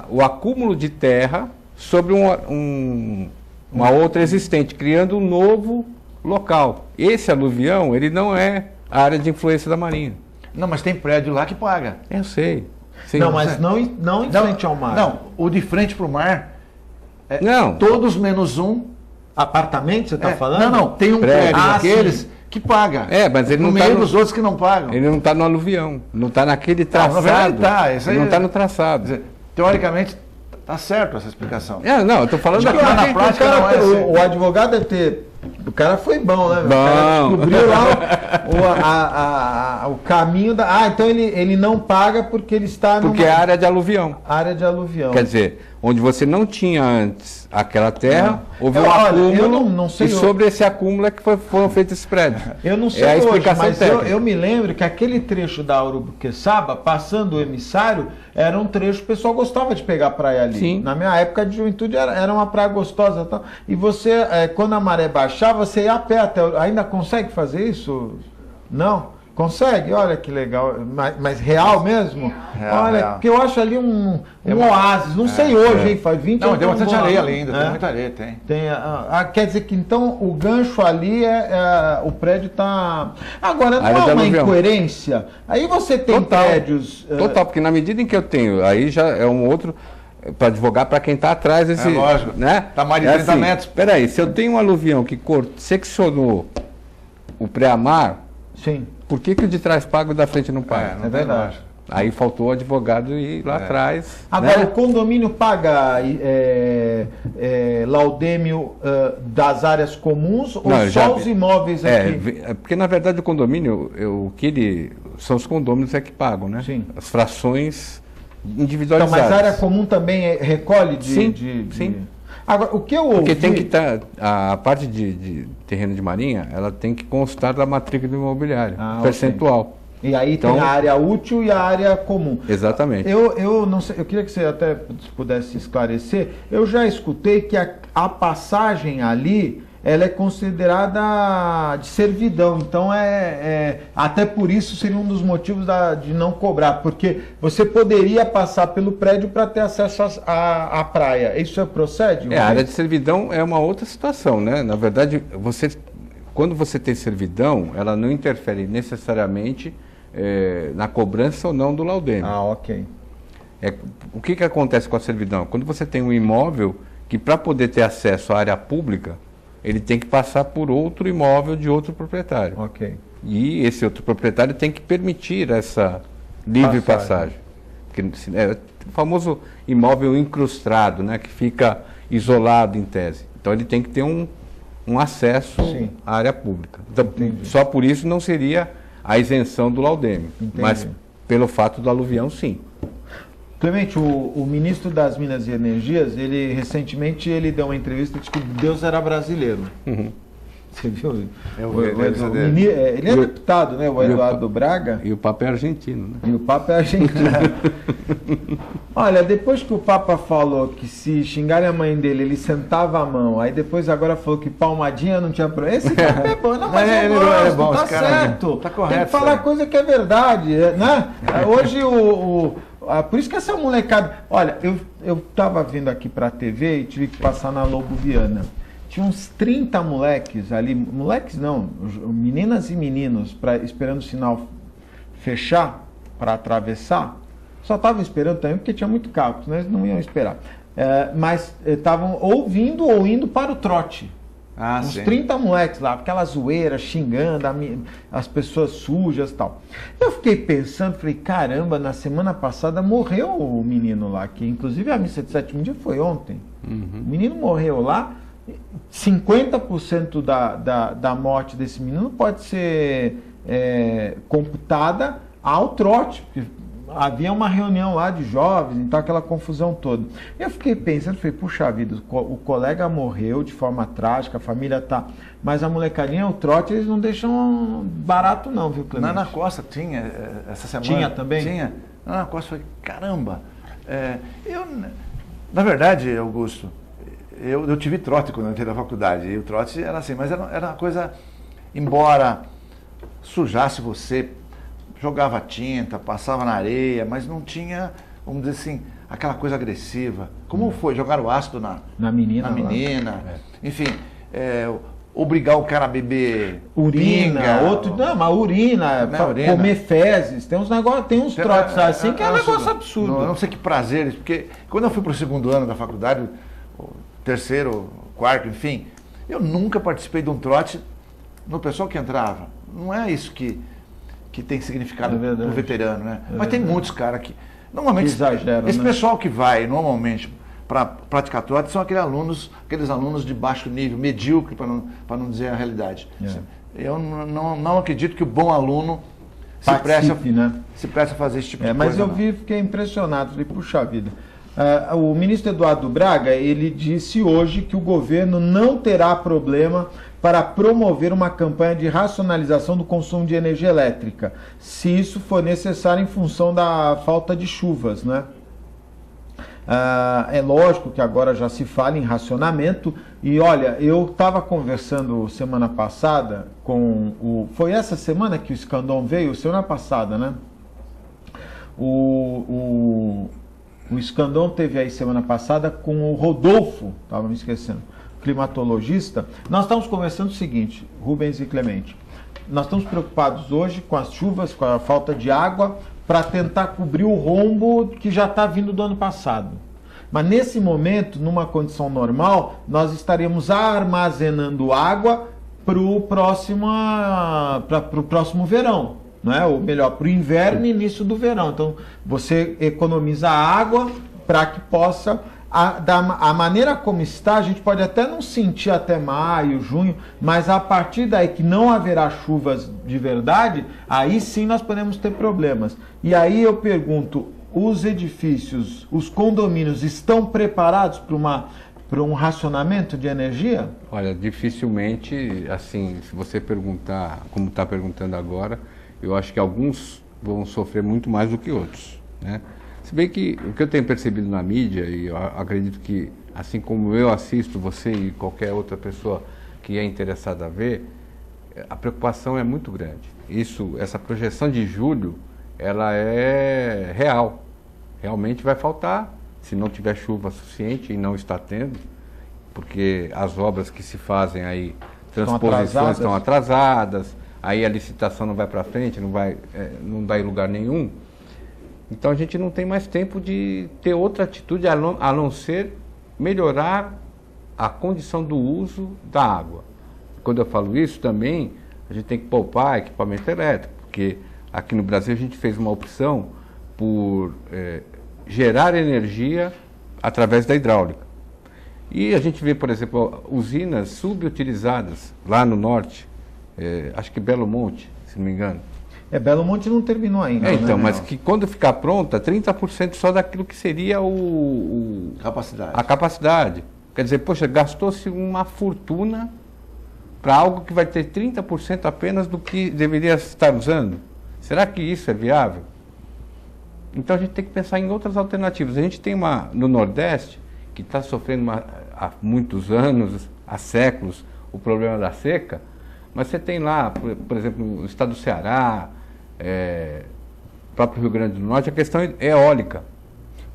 S3: o acúmulo de terra sobre uma outra existente, criando um novo local. Esse aluvião, ele não é a área de influência da Marinha.
S2: Não, mas tem prédio lá que paga.
S3: Eu sei. Sim,
S1: não, mas não em frente ao mar.
S2: Não, o de frente para o mar,
S3: não.
S2: Todos menos um.
S1: Apartamento, você está falando?
S2: Não, tem um prédio daqueles que paga.
S3: Mas ele não
S2: está nos outros que não pagam.
S3: Ele não está no aluvião, não está naquele traçado. Na verdade
S2: está.
S3: Ele não está no traçado.
S2: Teoricamente, está certo essa explicação.
S3: Não, eu estou falando
S1: aqui na prática. O advogado deve ter... O cara foi bom, né?
S3: Bom.
S1: O cara descobriu lá o caminho da... então ele não paga porque ele está...
S3: Porque é área de aluvião.
S1: Área de aluvião.
S3: Quer dizer, onde você não tinha antes aquela terra, houve um acúmulo,
S1: não sei,
S3: e sobre esse acúmulo é que foram feitos esses prédios.
S1: Eu não sei
S3: a explicação
S1: mas eu me lembro que aquele trecho da Urubuqueçaba, passando o emissário, era um trecho que o pessoal gostava de pegar praia ali.
S3: Sim.
S1: Na minha época de juventude era uma praia gostosa. Tal. E você, quando a maré baixava, você ia a pé até... Ainda consegue fazer isso? Não? Consegue? Olha que legal. Mas real mesmo? Olha, porque eu acho ali um oásis. Não sei hoje, hein? Faz 20 anos.
S2: Não, tem bastante areia ali ainda. Tem muita areia, tem.
S1: Quer dizer que então o gancho ali o prédio está... Agora, não é uma incoerência? Aí você tem prédios...
S3: Total, porque na medida em que eu tenho, aí já é um outro... Para advogar para quem está atrás desse...
S2: lógico.
S3: Né?
S2: Está mais de 30 metros.
S3: Espera aí, se eu tenho um aluvião que seccionou o pré-amar...
S1: Sim.
S3: Por que o de trás paga e o da frente não paga?
S2: É verdade.
S3: Aí faltou o advogado ir lá atrás.
S1: Agora, o condomínio paga laudêmio das áreas comuns ou só os imóveis aqui?
S3: Porque, na verdade, o condomínio, são os condôminos que pagam, né?
S1: Sim.
S3: As frações individualizadas.
S1: Então, mas a área comum também recolhe
S3: Sim.
S1: Agora, o que eu ouvi...
S3: Porque tem que estar... A parte de terreno de marinha, ela tem que constar da matrícula do imobiliário, percentual.
S1: Okay. E aí então, tem a área útil e a área comum.
S3: Exatamente.
S1: Eu não sei, eu queria que você até pudesse esclarecer. Eu já escutei que a passagem ali, ela é considerada de servidão. Então até por isso seria um dos motivos de não cobrar, porque você poderia passar pelo prédio para ter acesso à praia. Isso procede?
S3: A área de servidão é uma outra situação, né? Na verdade, quando você tem servidão, ela não interfere necessariamente na cobrança ou não do laudêmio.
S1: Ok.
S3: O que acontece com a servidão? Quando você tem um imóvel que, para poder ter acesso à área pública, ele tem que passar por outro imóvel de outro proprietário.
S1: Ok.
S3: E esse outro proprietário tem que permitir essa livre passagem. É o famoso imóvel incrustado, né, que fica isolado em tese. Então ele tem que ter um acesso à área pública. Então, só por isso não seria a isenção do laudêmio, mas pelo fato do aluvião, sim.
S1: Clemente, o ministro das Minas e Energias, recentemente deu uma entrevista e disse que Deus era brasileiro.
S3: Uhum.
S1: Você viu?
S2: Ele
S1: é deputado, né? O Eduardo Braga.
S3: E o Papa é argentino, né?
S1: E o Papa é argentino. Olha, depois que o Papa falou que se xingarem a mãe dele, ele sentava a mão, aí depois agora falou que palmadinha não tinha problema. Esse cara é bom, não, mas ele é bom, tá certo.
S2: Tá correto.
S1: Tem que falar coisa que é verdade, né? Hoje por isso que essa molecada... Olha, eu tava vindo aqui pra TV e tive que passar na Lobo Viana. Tinha uns 30 moleques ali, moleques não, meninas e meninos, esperando o sinal fechar para atravessar. Só estavam esperando também porque tinha muito carro, senão eles não iam esperar. Mas estavam ouvindo ou indo para o trote. Uns 30 moleques lá, aquela zoeira, xingando as pessoas sujas e tal. Eu fiquei pensando, falei, caramba, na semana passada morreu o menino lá, que inclusive a missa de sétimo dia foi ontem. Uhum. O menino morreu lá. 50% da morte desse menino pode ser computada ao trote, porque havia uma reunião lá de jovens, então aquela confusão toda. Eu fiquei pensando, falei, puxa vida, o colega morreu de forma trágica, a família tá... Mas a molecadinha, o trote, eles não deixam barato não, viu, Clemente?
S2: Na Costa tinha, essa semana...
S1: Tinha também?
S2: Tinha. Na Costa, falei, caramba. Na verdade, Augusto, eu tive trote quando eu entrei na faculdade, e o trote era assim, mas era uma coisa, embora sujasse você, jogava tinta, passava na areia, mas não tinha, vamos dizer assim, aquela coisa agressiva. Como foi? Jogaram ácido na menina. Enfim, obrigar o cara a beber
S1: urina,
S2: pinga,
S1: mas urina, comer fezes, tem uns trotes assim que é um negócio absurdo.
S2: Eu não sei que prazeres, porque quando eu fui para o segundo ano da faculdade, terceiro, quarto, enfim, eu nunca participei de um trote no pessoal que entrava. Não é isso que tem significado para o veterano, né? Mas tem muitos caras que... Normalmente, esse pessoal que vai, normalmente, para praticar trote, são aqueles alunos de baixo nível, medíocre, para não dizer a realidade. Eu não acredito que o bom aluno se preste a fazer esse tipo de coisa.
S1: Mas eu fiquei impressionado, falei, puxa vida. O ministro Eduardo Braga, ele disse hoje que o governo não terá problema para promover uma campanha de racionalização do consumo de energia elétrica, se isso for necessário em função da falta de chuvas, né? É lógico que agora já se fala em racionamento e olha, eu estava conversando semana passada com foi essa semana que o Escandon veio? Semana passada, né? O Escandon teve aí semana passada com o Rodolfo, estava me esquecendo, climatologista. Nós estamos conversando o seguinte, Rubens e Clemente, nós estamos preocupados hoje com as chuvas, com a falta de água, para tentar cobrir o rombo que já está vindo do ano passado. Mas nesse momento, numa condição normal, nós estaríamos armazenando água para o próximo verão, não é? Ou melhor, para o inverno e início do verão. Então, você economiza água para que possa... A maneira como está, a gente pode até não sentir até maio, junho, mas a partir daí que não haverá chuvas de verdade, aí sim nós podemos ter problemas. E aí eu pergunto, os edifícios, os condomínios estão preparados para um racionamento de energia?
S3: Olha, dificilmente, assim, se você perguntar, como está perguntando agora, eu acho que alguns vão sofrer muito mais do que outros, né? Se bem que o que eu tenho percebido na mídia, e eu acredito que, assim como eu assisto, você e qualquer outra pessoa que é interessada a ver, a preocupação é muito grande. Essa projeção de julho, ela é real. Realmente vai faltar, se não tiver chuva suficiente, e não está tendo, porque as obras que se fazem aí, transposições estão atrasadas, aí a licitação não vai para frente, não dá em lugar nenhum. Então a gente não tem mais tempo de ter outra atitude a não ser melhorar a condição do uso da água. Quando eu falo isso também, a gente tem que poupar equipamento elétrico, porque aqui no Brasil a gente fez uma opção por gerar energia através da hidráulica. E a gente vê, por exemplo, usinas subutilizadas lá no norte, acho que Belo Monte, se não me engano.
S1: Belo Monte não terminou ainda.
S3: Então,
S1: né,
S3: mas que quando ficar pronta, 30% só daquilo que seria a capacidade. Quer dizer, poxa, gastou-se uma fortuna para algo que vai ter 30% apenas do que deveria estar usando. Será que isso é viável? Então a gente tem que pensar em outras alternativas. A gente tem no Nordeste, que está sofrendo há muitos anos, há séculos, o problema da seca, mas você tem lá, por exemplo, no estado do Ceará, próprio Rio Grande do Norte, a questão é eólica.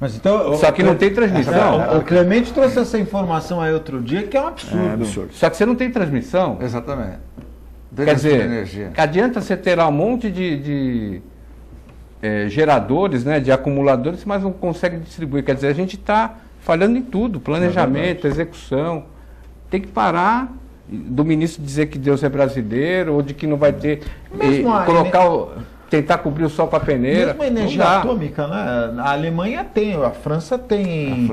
S1: Mas então,
S3: só que não tem transmissão.
S1: O Clemente trouxe essa informação aí outro dia, que é um absurdo.
S3: Só que você não tem transmissão.
S2: Exatamente.
S3: Quer dizer, adianta você ter lá um monte de geradores, né, de acumuladores, mas não consegue distribuir. Quer dizer, a gente está falhando em tudo, planejamento, execução. Tem que parar do ministro dizer que Deus é brasileiro, ou de que não vai ter, tentar cobrir o sol com a peneira.
S1: Mesmo a energia atômica, né? A Alemanha tem, a França tem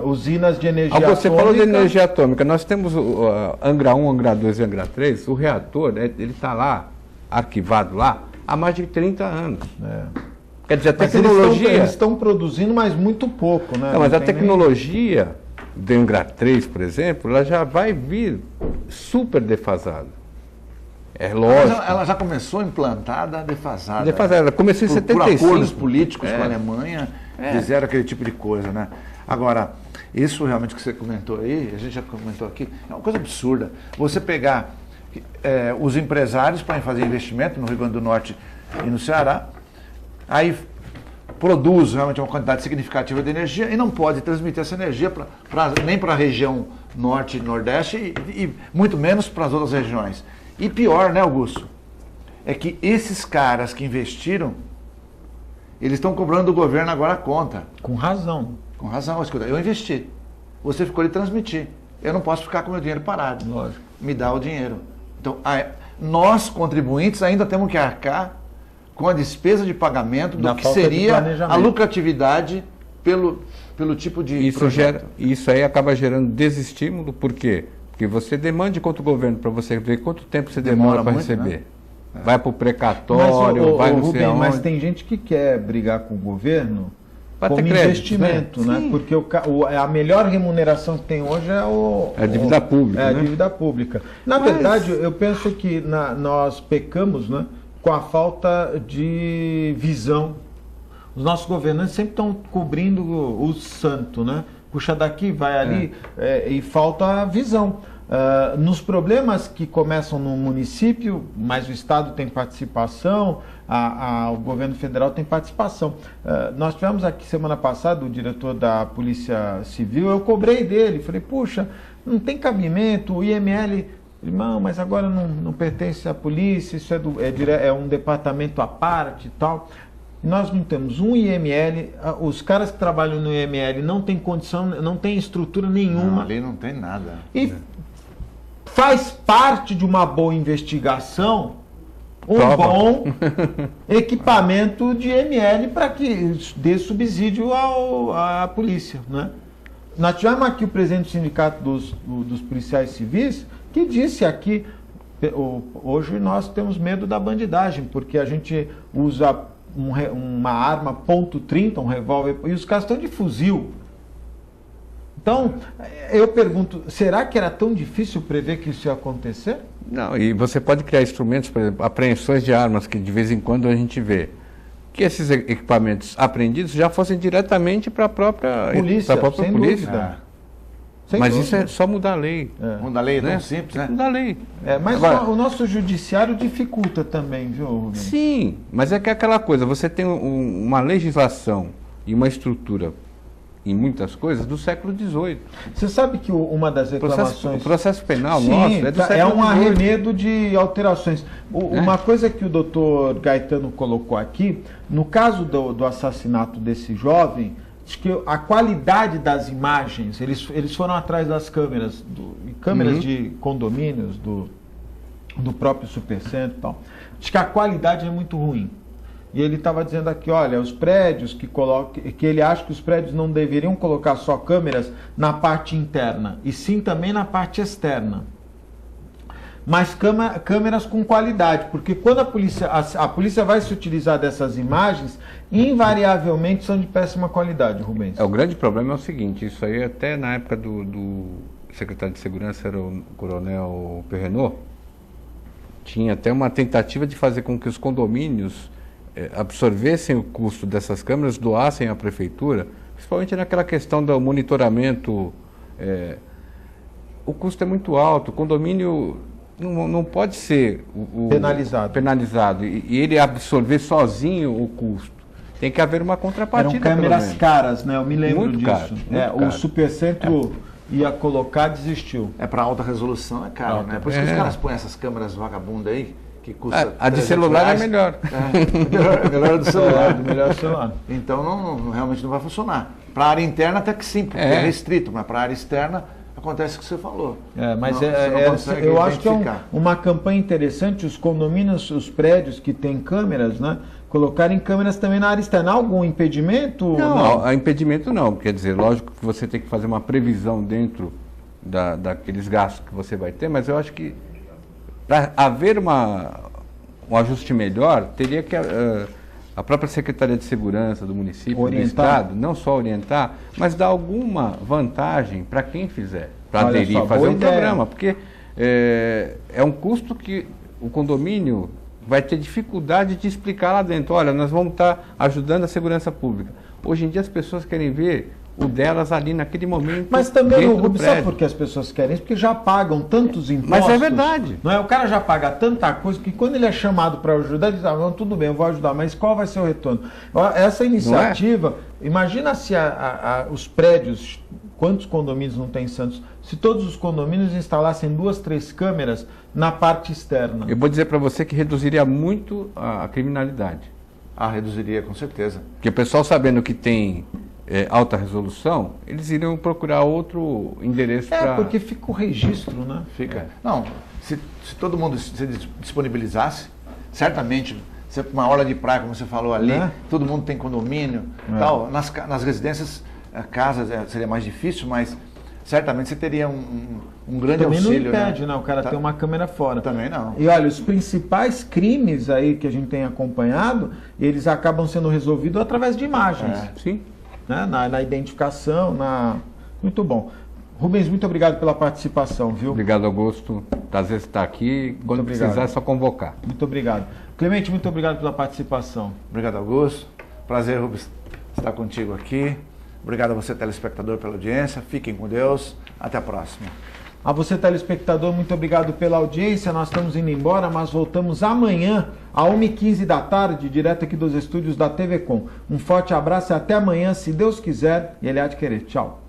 S1: usinas de energia atômica.
S3: Você falou de energia atômica, nós temos o Angra 1, Angra 2 e Angra 3, o reator, ele está lá, arquivado lá, há mais de 30 anos. Quer dizer, a tecnologia...
S1: Eles estão produzindo, mas muito pouco, né?
S3: Não, mas a tecnologia do Angra 3, por exemplo, ela já vai vir super defasada. É lógico.
S2: Ela já começou implantada, defasada.
S3: Ela começou em 75.
S2: Por acordos políticos com a Alemanha, fizeram aquele tipo de coisa, né? Agora, isso realmente que você comentou aí, a gente já comentou aqui, é uma coisa absurda. Você pegar os empresários para fazer investimento no Rio Grande do Norte e no Ceará, aí produz realmente uma quantidade significativa de energia e não pode transmitir essa energia nem para a região norte e nordeste e muito menos para as outras regiões. E pior, né, Augusto? É que esses caras que investiram, eles estão cobrando do governo agora a conta.
S1: Com razão.
S2: Com razão. Escuta, eu investi. Você ficou ali transmitir. Eu não posso ficar com o meu dinheiro parado.
S1: Lógico.
S2: Me dá o dinheiro. Então, nós, contribuintes, ainda temos que arcar com a despesa de pagamento do que seria a lucratividade pelo tipo de projeto.
S3: Isso aí acaba gerando desestímulo, por quê? Porque você demande contra o governo para você ver quanto tempo você demora para receber. Né? Vai para o precatório, vai não sei aonde.
S1: Mas tem gente que quer brigar com o governo como investimento, né? Porque a melhor remuneração que tem hoje é
S3: a dívida pública.
S1: A dívida pública. Na verdade, eu penso que nós pecamos, né, com a falta de visão. Os nossos governantes sempre estão cobrindo o santo, né? Puxa daqui, vai ali, e falta a visão. Nos problemas que começam no município, mas o Estado tem participação, o governo federal tem participação. Nós tivemos aqui semana passada o diretor da Polícia Civil, eu cobrei dele, falei, puxa, não tem cabimento, o IML... Irmão, mas agora não pertence à polícia, isso é um departamento à parte e tal. Nós não temos um IML, os caras que trabalham no IML não têm condição, não têm estrutura nenhuma.
S2: Não, ali não tem nada.
S1: E faz parte de uma boa investigação bom equipamento de IML para que dê subsídio à polícia, né? Nós tivemos aqui o presidente do Sindicato dos Policiais Civis, que disse aqui, hoje nós temos medo da bandidagem, porque a gente usa uma arma .30, um revólver, e os caras estão de fuzil. Então, eu pergunto, será que era tão difícil prever que isso ia acontecer?
S3: Não, e você pode criar instrumentos, por exemplo, apreensões de armas, que de vez em quando a gente vê, que esses equipamentos apreendidos já fossem diretamente para a própria polícia.
S1: Sem dúvida.
S3: Mas isso é só mudar a lei.
S2: Mudar a lei é tão simples, né?
S3: Mudar a lei.
S1: Mas agora, o nosso judiciário dificulta também, viu, Rubens?
S3: Sim, mas é que é aquela coisa, você tem uma legislação e uma estrutura em muitas coisas do século XVIII.
S1: Você sabe que uma das reclamações...
S3: O processo penal nosso é do século XVIII.
S1: É um arremedo de alterações. Uma coisa que o doutor Gaetano colocou aqui, no caso do assassinato desse jovem, acho que a qualidade das imagens, eles foram atrás das câmeras, de condomínios, do próprio Supercentro e tal. Acho que a qualidade é muito ruim. E ele estava dizendo aqui, olha, os prédios que ele acha que os prédios não deveriam colocar só câmeras na parte interna, e sim também na parte externa. Mas câmeras com qualidade, porque quando a polícia vai se utilizar dessas imagens, invariavelmente são de péssima qualidade, Rubens.
S3: O grande problema é o seguinte, isso aí até na época do secretário de Segurança, era o coronel Perrenot, tinha até uma tentativa de fazer com que os condomínios absorvessem o custo dessas câmeras, doassem à prefeitura, principalmente naquela questão do monitoramento. O custo é muito alto, o condomínio não pode ser penalizado e ele absorver sozinho o custo. Tem que haver uma contrapartida.
S1: Eram câmeras caras, né? Eu me lembro
S3: muito
S1: disso.
S3: Caro.
S1: O Supercentro ia colocar, desistiu.
S2: Para alta resolução é caro, né? Por isso que os caras põem essas câmeras vagabundas aí, que custa
S3: a de celular reais. É melhor.
S2: Melhor a do celular.
S1: Melhor celular.
S2: Então realmente não vai funcionar. Para a área interna até que sim, porque é restrito, mas para a área externa acontece o que você falou.
S1: Mas eu acho que é uma campanha interessante, os condomínios, os prédios que têm câmeras, né? Colocarem câmeras também na área externa. Há algum impedimento?
S3: Não, impedimento não. Quer dizer, lógico que você tem que fazer uma previsão dentro daqueles gastos que você vai ter, mas eu acho que para haver um ajuste melhor, teria que a própria Secretaria de Segurança do município, do Estado, não só orientar, mas dar alguma vantagem para quem fizer, para aderir, fazer um programa, porque é um custo que o condomínio vai ter dificuldade de explicar lá dentro. Olha, nós vamos estar ajudando a segurança pública. Hoje em dia as pessoas querem ver o delas ali naquele momento.
S1: Mas também, Rubens, sabe por que as pessoas querem isso? Porque já pagam tantos impostos.
S3: Mas é verdade.
S1: Não é? O cara já paga tanta coisa que quando ele é chamado para ajudar, ele diz, tudo bem, eu vou ajudar, mas qual vai ser o retorno? Essa iniciativa, imagina se os prédios, quantos condomínios não tem em Santos, se todos os condomínios instalassem 2, 3 câmeras na parte externa.
S3: Eu vou dizer para você que reduziria muito a criminalidade.
S2: Reduziria, com certeza.
S3: Porque o pessoal sabendo que tem alta resolução, eles iriam procurar outro endereço para...
S1: porque fica o registro, né?
S2: Fica. Não, se todo mundo se disponibilizasse, certamente, uma hora de praia, como você falou ali, todo mundo tem condomínio, tal. Nas residências, casas seria mais difícil, mas certamente você teria um grande
S1: também
S2: auxílio.
S1: Também não impede, né? O cara tem uma câmera fora.
S2: Também não.
S1: E olha, os principais crimes aí que a gente tem acompanhado, eles acabam sendo resolvidos através de imagens.
S3: Sim.
S1: Né? Na identificação, Muito bom. Rubens, muito obrigado pela participação, viu?
S3: Obrigado, Augusto. Prazer estar aqui. Quando precisar, é só convocar.
S1: Muito obrigado. Clemente, muito obrigado pela participação.
S2: Obrigado, Augusto. Prazer, Rubens, estar contigo aqui. Obrigado a você, telespectador, pela audiência. Fiquem com Deus. Até a próxima.
S1: A você, telespectador, muito obrigado pela audiência. Nós estamos indo embora, mas voltamos amanhã, às 1h15 da tarde, direto aqui dos estúdios da TV Com. Um forte abraço e até amanhã, se Deus quiser e Ele há de querer. Tchau.